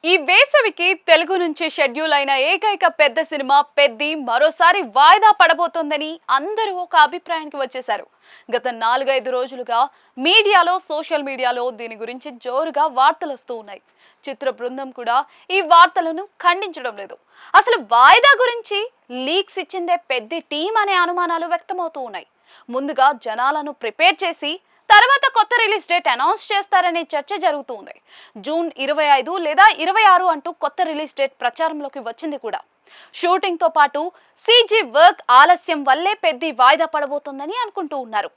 ఈ వేసవికి తెలుగు నుంచి షెడ్యూల్ అయిన ఏకైక పెద్ద సినిమా పెద్ది మరోసారి వాయిదా పడబోతోందని అందరూ ఒక అభిప్రాయానికి వచ్చేశారు. గత 4-5 రోజులుగా మీడియాలో, సోషల్ మీడియాలో దీని గురించి జోరుగా వార్తలు వస్తూ ఉన్నాయి. చిత్ర బృందం కూడా ఈ వార్తలను ఖండించడం లేదు. అసలు వాయిదా గురించి లీక్స్ ఇచ్చిందే పెద్ద టీం అనే అనుమానాలు వ్యక్తమవుతూ ఉన్నాయి. ముందుగా జనాలను ప్రిపేర్ చేసి తర్వాత కొత్త రిలీజ్ డేట్ అనౌన్స్ చేస్తారనే చర్చ జరుగుతుంది. జూన్ 25 లేదా 26 అంటూ కొత్త రిలీజ్ డేట్ ప్రచారంలోకి వచ్చింది కూడా. షూటింగ్ తో పాటు సీజీ వర్క్ ఆలస్యం వల్లే పెద్ద వాయిదా పడబోతోందని అనుకుంటూ ఉన్నారు.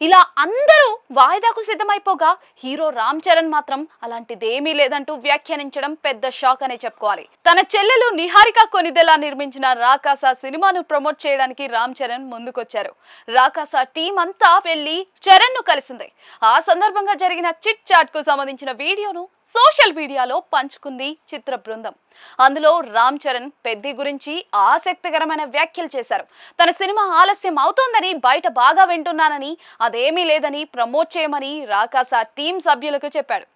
ఇలా అందరూ వాయిదాకు సిద్ధమైపోగా హీరో రామ్ చరణ్ మాత్రం అలాంటిదేమీ లేదంటూ వ్యాఖ్యానించడం పెద్ద షాక్ అనే చెప్పుకోవాలి. తన చెల్లెలు నిహారిక కొనిదెలా నిర్మించిన రాకాస సినిమాను ప్రమోట్ చేయడానికి రామ్ చరణ్ ముందుకొచ్చారు. రాకాస టీం అంతా వెళ్లి చరణ్ ను కలిసింది. ఆ సందర్భంగా జరిగిన చిట్ చాట్ కు సంబంధించిన వీడియోను సోషల్ మీడియాలో పంచుకుంది చిత్ర బృందం. అందులో రామ్ చరణ్ పెద్ది గురించి ఆసక్తికరమైన వ్యాఖ్యలు చేశారు. తన సినిమా ఆలస్యం అవుతోందని బయట బాగా వింటున్నానని, అదేమీ లేదని ప్రమోట్ చేయమని రాకాస టీం సభ్యులకు చెప్పాడు.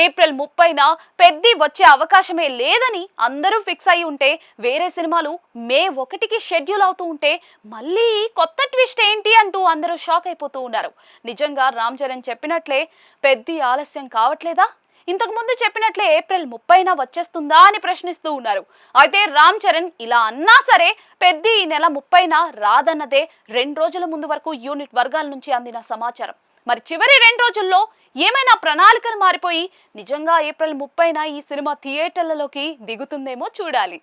ఏప్రిల్ 30న పెద్ది వచ్చే అవకాశమే లేదని అందరూ ఫిక్స్ అయి ఉంటే, వేరే సినిమాలు మే 1కి షెడ్యూల్ అవుతూ ఉంటే మళ్ళీ కొత్త ట్విస్ట్ ఏంటి అంటూ అందరూ షాక్ అయిపోతూ ఉన్నారు. నిజంగా రామ్ చరణ్ చెప్పినట్లే పెద్ది ఆలస్యం కావట్లేదా? ఇంతకు ముందు చెప్పినట్లే ఏప్రిల్ 30న వచ్చేస్తుందా అని ప్రశ్నిస్తూ ఉన్నారు. అయితే రామ్ చరణ్ ఇలా అన్నా సరే పెద్ది ఈ నెల 30న రాదన్నదే 2 రోజుల ముందు వరకు యూనిట్ వర్గాల నుంచి అందిన సమాచారం. మరి చివరి 2 రోజుల్లో ఏమైనా ప్రణాళికలు మారిపోయి నిజంగా ఏప్రిల్ 30న ఈ సినిమా థియేటర్లలోకి దిగుతుందేమో చూడాలి.